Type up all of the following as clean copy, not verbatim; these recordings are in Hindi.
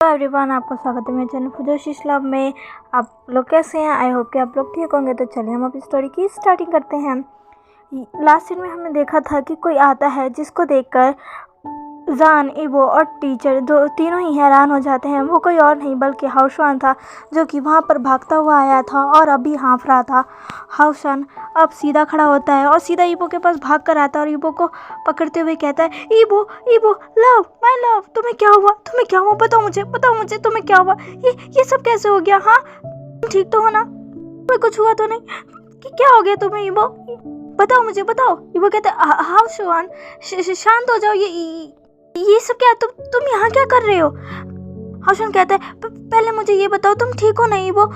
हेलो एवरीवन, आपका स्वागत है मेरे चैनल फुजोशीश लव में। आप लोग कैसे हैं? आई होप कि आप लोग ठीक होंगे। तो चलिए हम अपनी स्टोरी की स्टार्टिंग करते हैं। लास्ट सीन में हमने देखा था कि कोई आता है जिसको देखकर जान, इवो और टीचर तीनों ही हैरान हो जाते हैं। वो कोई और नहीं बल्कि हाउशवान था, जो कि वहाँ पर भागता हुआ आया था और अभी हाँफ रहा था। हाउशवान अब सीधा खड़ा होता है और सीधा इवो के पास भाग कर आता है और इवो को पकड़ते हुए कहता है, इवो इवो लव माय लव, तुम्हें क्या हुआ? बताओ मुझे तुम्हें क्या हुआ? ये सब कैसे हो गया? हाँ, तुम ठीक तो हो ना? तुम्हें कुछ हुआ तो नहीं? क्या हो गया तुम्हें इवो? बताओ मुझे, बताओ। इवो कहता है, हाउशवान शांत हो जाओ। ये सब क्या? तुम यहाँ क्या कर रहे हो? हाउशवान कहता है, पहले मुझे ये बताओ, तुम ठीक हो नहीं? वो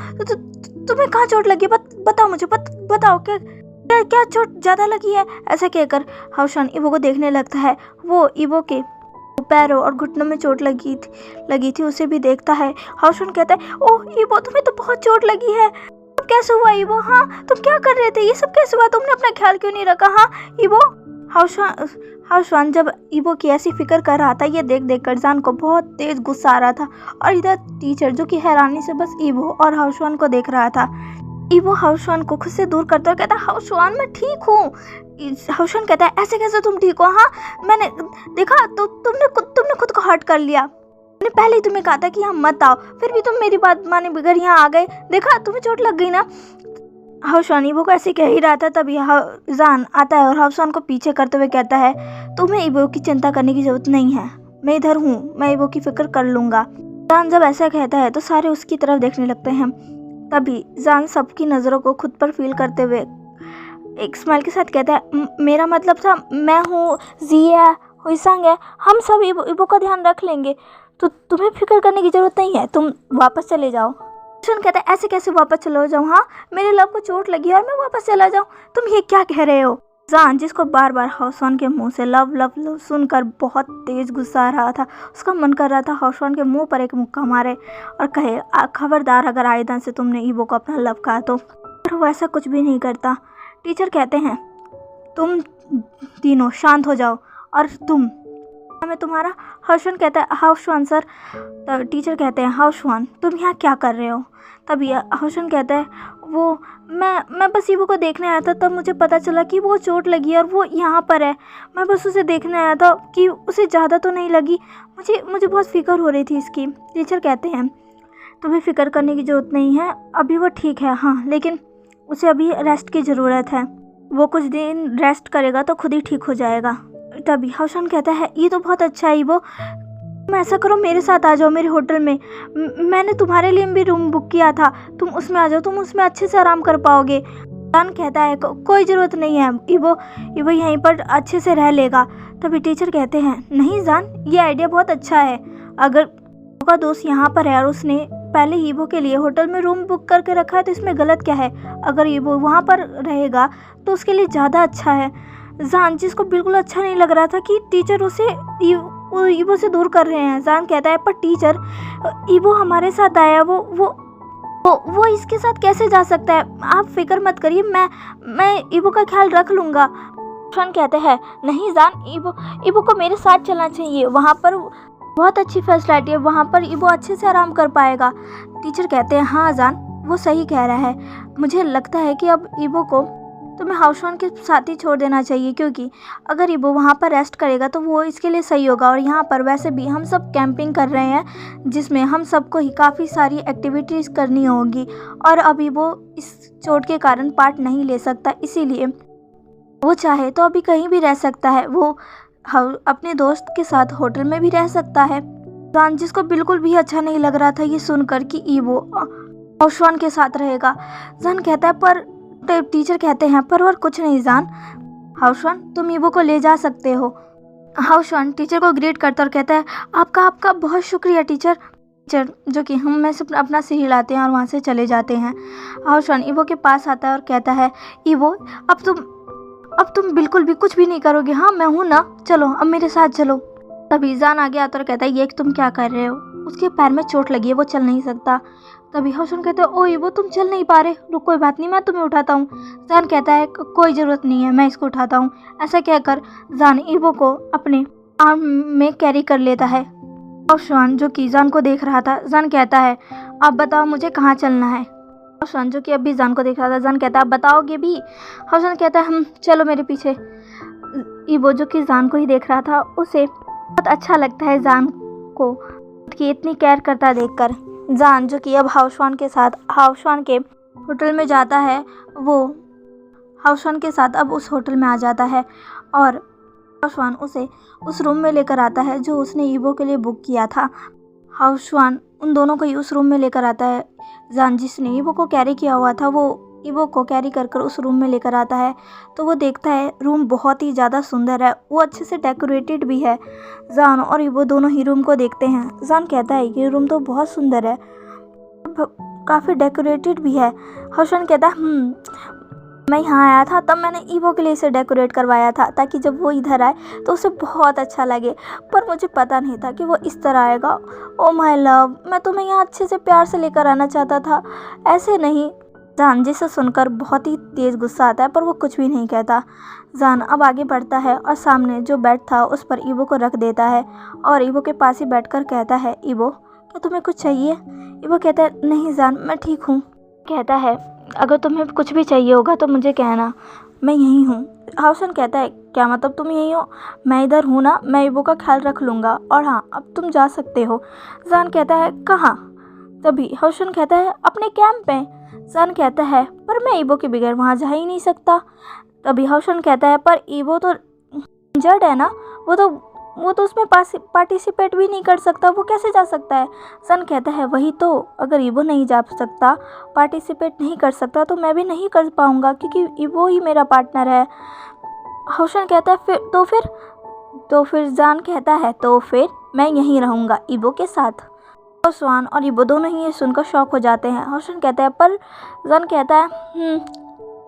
तुम्हें कहाँ चोट लगी? बताओ मुझे, बताओ क्या चोट ज्यादा लगी है? ऐसा कहकर हाउशवान इवो को देखने लगता है। वो इवो के पैरों और घुटनों में चोट लगी थी उसे भी देखता है। हाउशवान कहता है, ओह इवो, तुम्हें तो बहुत चोट लगी है। अब कैसे हुआ इवो? हाँ, तुम क्या कर रहे थे? ये सब कैसे हुआ? तुमने अपना ख्याल क्यों नहीं रखा? हाँ इवो। हाउशवान जब इवो की ऐसी फिक्र कर रहा था, ये देख कर जान को बहुत तेज गुस्सा आ रहा था। और इधर टीचर जो कि हैरानी से बस इवो और हाउशवान को देख रहा था। इवो हाउशवान को खुद से दूर करता और कहता है, हाउशवान मैं ठीक हूँ। हाउशवान कहता है, ऐसे कैसे तुम ठीक हो? हाँ, मैंने देखा तो तुमने खुद को हर्ट कर लिया। मैंने पहले ही तुम्हें कहा था कि यहाँ मत आओ, फिर भी तुम मेरी बात माने बगैर यहाँ आ गए। देखा, तुम्हें चोट लग गई ना। हाउशवान इवो को ऐसे कह ही रहा था, तभी जान आता है और हाउशवान को पीछे करते हुए कहता है, तुम्हें इवो की चिंता करने की जरूरत नहीं है, मैं इधर हूँ, मैं इवो की फिक्र कर लूंगा। जान जब ऐसा कहता है तो सारे उसकी तरफ देखने लगते हैं। तभी जान सबकी नज़रों को खुद पर फील करते हुए एक स्माइल के साथ कहता है, मेरा मतलब था, मैं हूँ, जिया हुईसांग है, हम सब इवो का ध्यान रख लेंगे, तो तुम्हें फिक्र करने की जरूरत नहीं है, तुम वापस चले जाओ। हाउशवान कहता है, ऐसे कैसे वापस चले जाऊँ? हाँ, मेरे लव को चोट लगी है और मैं वापस चला जाऊँ? तुम ये क्या कह रहे हो? जान, जिसको बार बार हाउशवान के मुंह से लव लव लव सुनकर बहुत तेज गुस्सा आ रहा था, उसका मन कर रहा था हाउशवान के मुंह पर एक मुक्का मारे और कहे, खबरदार अगर आइंदा से तुमने इवो को अपना लव कहा तो। पर वो ऐसा कुछ भी नहीं करता। टीचर कहते हैं, तुम तीनों शांत हो जाओ। और तुम, मैं तुम्हारा। हाउशवान कहता है, हाउशवान सर। तब टीचर कहते हैं, हाउशवान तुम यहाँ क्या कर रहे हो? तभी हाउशवान कहता है, वो मैं बस इवो को देखने आया था, तब मुझे पता चला कि वो चोट लगी है और वो यहाँ पर है। मैं बस उसे देखने आया था कि उसे ज़्यादा तो नहीं लगी। मुझे बहुत फिक्र हो रही थी इसकी। टीचर कहते हैं, तुम्हें फिक्र करने की ज़रूरत नहीं है, अभी वो ठीक है। हाँ, लेकिन उसे अभी रेस्ट की ज़रूरत है, वो कुछ दिन रेस्ट करेगा तो खुद ही ठीक हो जाएगा। तभी हाउशवान कहता है, ये तो बहुत अच्छा है इवो, तुम ऐसा करो, मेरे साथ आ जाओ मेरे होटल में, मैंने तुम्हारे लिए भी रूम बुक किया था, तुम उसमें आ जाओ, तुम उसमें अच्छे से आराम कर पाओगे। जान कहता है, कोई ज़रूरत नहीं है, इवो यहीं पर अच्छे से रह लेगा। तभी टीचर कहते हैं, नहीं जान, ये आइडिया बहुत अच्छा है। अगर का दोस्त यहाँ पर है और उसने पहले इवो के लिए होटल में रूम बुक करके रखा है तो इसमें गलत क्या है? अगर इवो वहाँ पर रहेगा तो उसके लिए ज़्यादा अच्छा है। जान, जिसको बिल्कुल अच्छा नहीं लग रहा था कि टीचर उसे इवो से दूर कर रहे हैं। जान कहता है, पर टीचर, इवो हमारे साथ आया, वो इसके साथ कैसे जा सकता है? आप फिक्र मत करिए, मैं इवो का ख्याल रख लूँगा। हाउशवान कहते हैं, नहीं जान, इवो को मेरे साथ चलना चाहिए, वहाँ पर बहुत अच्छी फैसिलिटी है, वहाँ पर इवो अच्छे से आराम कर पाएगा। टीचर कहते हैं, हाँ जान, वो सही कह रहा है, मुझे लगता है कि अब इवो को तुम्हें हाउशवान के साथ ही छोड़ देना चाहिए, क्योंकि अगर इवो वहाँ पर रेस्ट करेगा तो वो इसके लिए सही होगा। और यहाँ पर वैसे भी हम सब कैंपिंग कर रहे हैं, जिसमें हम सबको ही काफ़ी सारी एक्टिविटीज़ करनी होगी और अब इवो इस चोट के कारण पार्ट नहीं ले सकता, इसीलिए वो चाहे तो अभी कहीं भी रह सकता है, वो अपने दोस्त के साथ होटल में भी रह सकता है। जान, जिसको बिल्कुल भी अच्छा नहीं लग रहा था ये सुनकर कि इवो हाउशवान के साथ रहेगा। जान कहता है, पर टीचर कहते हैं, पर और कुछ नहीं जान, हाउशवान तुम इवो को ले जा सकते हो। हाउशवान टीचर को ग्रीट करता और कहता है, आपका बहुत शुक्रिया टीचर, जो कि हम में से अपना सिर हिलाते हैं और वहाँ से चले जाते हैं। हाउशवान इवो के पास आता है और कहता है, इवो अब तुम बिल्कुल भी कुछ भी नहीं करोगे? हाँ, मैं हूँ ना, चलो अब मेरे साथ चलो। तभी जान आगे आता और कहता है, ये तुम क्या कर रहे हो? उसके पैर में चोट लगी है, वो चल नहीं सकता। तभी हाउशवान कहता है, ओ इवो तुम चल नहीं पा रहे, रुको, कोई बात नहीं, मैं तुम्हें उठाता हूँ। जान कहता है, कोई ज़रूरत नहीं है, मैं इसको उठाता हूँ। ऐसा कहकर जान इवो को अपने आर्म में कैरी कर लेता है। हाउसवान जो कि जान को देख रहा था, जान कहता है आप बताओ मुझे कहाँ चलना है। हाउसवान जो कि अब भी जान को देख रहा था, जान कहता है आप बताओगे भी। हाउसवान कहता है चलो मेरे पीछे। ईबो जो कि जान को ही देख रहा था, उसे बहुत अच्छा लगता है जान को कि इतनी केयर करता देखकर। जान जो कि अब हाउसवान के साथ हाउसवान के होटल में जाता है, वो हाउसवान के साथ अब उस होटल में आ जाता है और हाउसवान उसे उस रूम में लेकर आता है जो उसने ईबो के लिए बुक किया था। हाउसवान उन दोनों को ही उस रूम में लेकर आता है। जान जिसने ईबो को कैरी किया हुआ था, वो ईबो को कैरी कर कर उस रूम में लेकर आता है तो वो देखता है रूम बहुत ही ज़्यादा सुंदर है, वो अच्छे से डेकोरेटेड भी है। जान और ईबो दोनों ही रूम को देखते हैं। जान कहता है कि रूम तो बहुत सुंदर है, काफ़ी डेकोरेटेड भी है। हाउसवान कहता है मैं यहाँ आया था तब मैंने ईबो के लिए इसे डेकोरेट करवाया था ताकि जब वो इधर आए तो उसे बहुत अच्छा लगे, पर मुझे पता नहीं था कि वो इस तरह आएगा। ओ माय लव, मैं तुम्हें यहाँ अच्छे से प्यार से लेकर आना चाहता था, ऐसे नहीं। जान जिसे सुनकर बहुत ही तेज़ गुस्सा आता है पर वो कुछ भी नहीं कहता। जान अब आगे बढ़ता है और सामने जो बेड था उस पर ईबो को रख देता है और ईबो के पास ही बैठकर कहता है ईबो क्या तुम्हें कुछ चाहिए। ईबो कहता है नहीं जान मैं ठीक हूँ। कहता है अगर तुम्हें कुछ भी चाहिए होगा तो मुझे कहना, मैं यहीं हूँ। हाउसवान कहता है क्या मतलब तुम यहीं हो, मैं इधर हूँ ना, मैं ईबो का ख्याल रख लूँगा और हाँ अब तुम जा सकते हो। जान कहता है कहाँ। तभी हाउसवान कहता है अपने कैंप पे। जान कहता है पर मैं ईबो के बगैर वहाँ जा ही नहीं सकता। तभी हाउसवान कहता है पर ईबो तो इंजर्ड है ना, वो तो उसमें पार्टिसिपेट भी नहीं कर सकता, वो कैसे जा सकता है। सन कहता है वही तो, अगर ईबो नहीं जा सकता, पार्टिसिपेट नहीं कर सकता तो मैं भी नहीं कर पाऊँगा क्योंकि ईबो ही मेरा पार्टनर है। हाउसवान कहता है तो फिर जान कहता है तो फिर मैं यहीं रहूँगा ईबो के साथ। हाउसवान और ईबो दोनों ही ये सुनकर शॉक हो जाते हैं। हाउसवान कहता है पर जान कहता है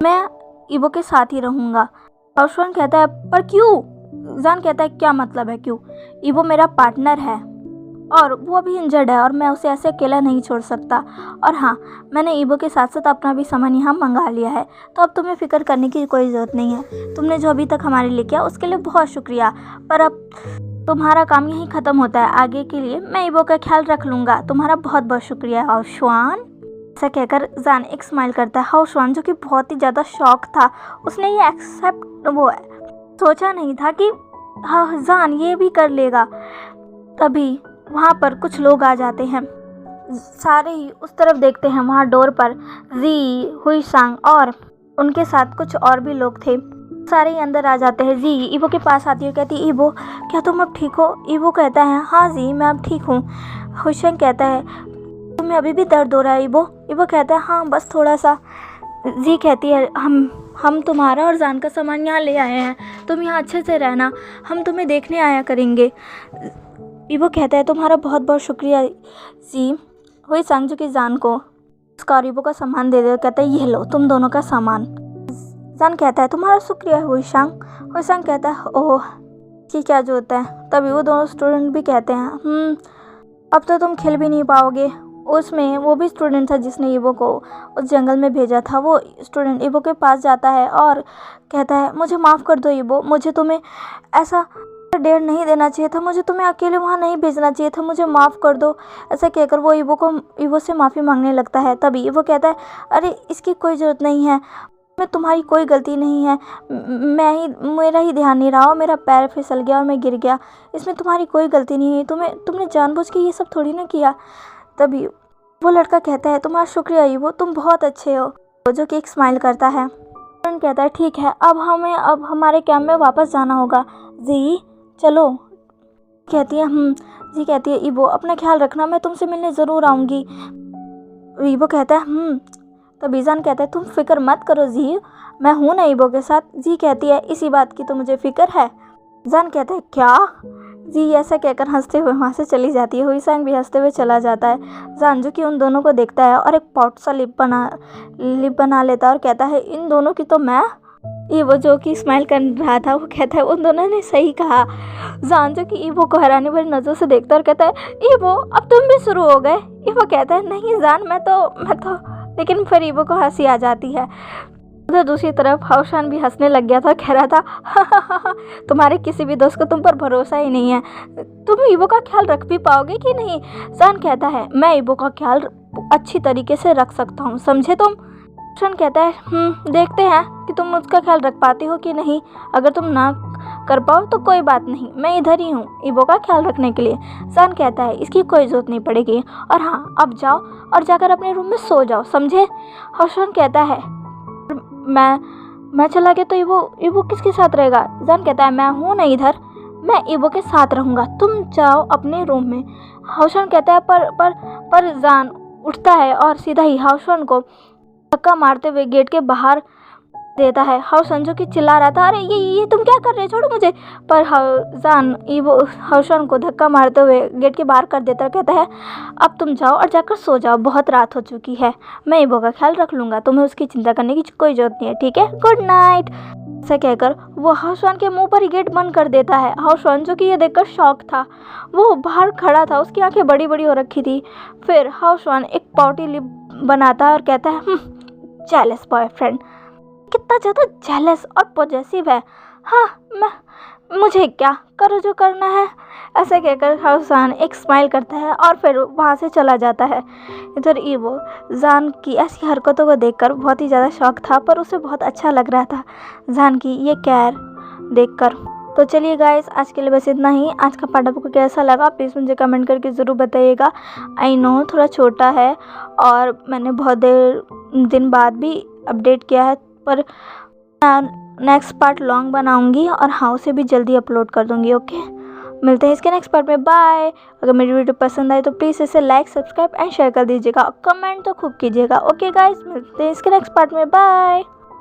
मैं ईबो के साथ ही रहूँगा। हाउसवान कहता है पर क्यों। जान कहता है क्या मतलब है क्यों, ईबो मेरा पार्टनर है और वो अभी इंजर्ड है और मैं उसे ऐसे अकेला नहीं छोड़ सकता। और हाँ मैंने ईबो के साथ साथ अपना भी सामान यहाँ मंगा लिया है, तो अब तुम्हें फ़िक्र करने की कोई ज़रूरत नहीं है। तुमने जो अभी तक हमारे लिए किया उसके लिए बहुत शुक्रिया, पर अब तुम्हारा काम यहीं ख़त्म होता है। आगे के लिए मैं ईबो का ख्याल रख लूँगा। तुम्हारा बहुत बहुत शुक्रिया हाउसवान। ऐसा कहकर जान एक स्माइल करता है। हाउसवान जो कि बहुत ही ज़्यादा शॉक था, उसने ये सोचा नहीं था कि हाँ जान ये भी कर लेगा। तभी वहाँ पर कुछ लोग आ जाते हैं, सारे ही उस तरफ देखते हैं। वहाँ डोर पर जी, हुईसांग और उनके साथ कुछ और भी लोग थे, सारे ही अंदर आ जाते हैं। जी ईबो के पास आती है, कहती है ईबो क्या तुम अब ठीक हो। ईबो कहता है हाँ जी मैं अब ठीक हूँ। हुईसांग कहता है तुम्हें अभी भी दर्द हो रहा है ईबो। ईबो कहता है हाँ बस थोड़ा सा। जी कहती है हम तुम्हारा और जान का सामान यहाँ ले आए हैं, तुम यहाँ अच्छे से रहना, हम तुम्हें देखने आया करेंगे। ईबो कहता है तुम्हारा बहुत बहुत शुक्रिया जी। हुईसांग जो कि जान को उसका और ईबो का सामान दे कहता है ये लो तुम दोनों का सामान। जान कहता है तुम्हारा शुक्रिया हुईसांग। हुईसांग कहता है ओह ये क्या जो होता है। तभी वो दोनों स्टूडेंट भी कहते हैं अब तो तुम खेल भी नहीं पाओगे। उसमें वो भी स्टूडेंट था जिसने ईबो को उस जंगल में भेजा था। वो स्टूडेंट ईबो के पास जाता है और कहता है मुझे माफ़ कर दो ईबो, मुझे तुम्हें ऐसा डेढ़ नहीं देना चाहिए था, मुझे तुम्हें अकेले वहाँ नहीं भेजना चाहिए था, मुझे माफ़ कर दो। ऐसा कहकर वो ईबो से माफ़ी मांगने लगता है। तभी ईबो कहता है अरे इसकी कोई ज़रूरत नहीं है, में तुम्हारी कोई गलती नहीं है, मेरा ही ध्यान नहीं रहा, मेरा पैर फिसल गया और मैं गिर गया, इसमें तुम्हारी कोई गलती नहीं है, तुमने जानबूझ के ये सब थोड़ी ना किया। तभी वो लड़का कहता है तुम्हारा शुक्रिया ईबो, तुम बहुत अच्छे हो। वो जो कि एक स्माइल करता है। कहता है ठीक है अब हमारे कैंप में वापस जाना होगा। जी चलो। कहती है जी कहती है ईबो अपना ख्याल रखना, मैं तुमसे मिलने ज़रूर आऊँगी। ईबो कहता है तभी जान कहता है तुम फिक्र मत करो जी, मैं हूँ ना ईबो के साथ। जी कहती है इसी बात की तो मुझे फ़िक्र है। जान कहता है क्या। जी ऐसा कहकर हंसते हुए वहाँ से चली जाती है। हुईसांग भी हंसते हुए चला जाता है। जान जो कि उन दोनों को देखता है और एक पॉट सा लिप बना लेता है और कहता है इन दोनों की तो मैं। ईबो जो कि स्माइल कर रहा था वो कहता है उन दोनों ने सही कहा। जान जो कि ईबो को हैरानी भरी नज़रों से देखता है और कहता है ईबो अब तुम भी शुरू हो गए। ईबो कहता है नहीं जान मैं तो लेकिन फिर ईबो को हंसी आ जाती है। उधर दूसरी तरफ हाउशान भी हंसने लग गया था, कह रहा था तुम्हारे किसी भी दोस्त को तुम पर भरोसा ही नहीं है, तुम ईबो का ख्याल रख भी पाओगे कि नहीं। जान कहता है मैं ईबो का ख्याल अच्छी तरीके से रख सकता हूँ, समझे तुम। हाउशान कहता है देखते हैं कि तुम उसका ख्याल रख पाती हो कि नहीं, अगर तुम ना कर पाओ तो कोई बात नहीं, मैं इधर ही हूँ ईबो का ख्याल रखने के लिए। जान कहता है इसकी कोई ज़रूरत नहीं पड़ेगी, और हाँ अब जाओ और जाकर अपने रूम में सो जाओ, समझे। हाउशान कहता है मैं चला गया तो ईबो किसके साथ रहेगा। जान कहता है मैं हूँ ना इधर, मैं ईबो के साथ रहूँगा, तुम जाओ अपने रूम में। हाउशान कहता है पर जान उठता है और सीधा ही हाउशान को धक्का मारते हुए गेट के बाहर देता है। हाउशान जो कि चिल्ला रहा था अरे ये तुम क्या कर रहे हो, छोड़ो मुझे, पर जान ईबो हाउशान को धक्का मारते हुए गेट के बाहर कर देता है। कहता है अब तुम जाओ और जाकर सो जाओ, बहुत रात हो चुकी है, मैं ईबो का ख्याल रख लूँगा, तुम्हें उसकी चिंता करने की कोई ज़रूरत नहीं है, ठीक है, गुड नाइट। ऐसा कहकर वो हाउशान के मुंह पर ही गेट बंद कर देता है। हाउशान जो कि ये देखकर शॉक था, वो बाहर खड़ा था, उसकी आंखें बड़ी बड़ी हो रखी थी। फिर हाउशान एक पाउटी लिप बनाता है और कहता है जेलस बॉयफ्रेंड, कितना ज़्यादा जेलस और पॉजेसिव है, हाँ मुझे क्या, करो जो करना है। ऐसा कहकर हाउशान एक स्माइल करता है और फिर वहाँ से चला जाता है। इधर ईबो जान की ऐसी हरकतों को देखकर बहुत ही ज़्यादा शौक था, पर उसे बहुत अच्छा लग रहा था जान की ये केयर देखकर। तो चलिए गाइस, आज के लिए बस इतना ही। आज का पार्ट आपको कैसा लगा प्लीज़ मुझे कमेंट करके ज़रूर बताइएगा। आई नो थोड़ा छोटा है और मैंने बहुत दिन बाद भी अपडेट किया है, पर नेक्स्ट पार्ट लॉन्ग बनाऊंगी और हाँ उसे भी जल्दी अपलोड कर दूंगी। ओके, मिलते हैं इसके नेक्स्ट पार्ट में, बाय। अगर मेरी वीडियो पसंद आए तो प्लीज़ इसे लाइक सब्सक्राइब एंड शेयर कर दीजिएगा, कमेंट तो खूब कीजिएगा। ओके गाइस, मिलते हैं इसके नेक्स्ट पार्ट में, बाय।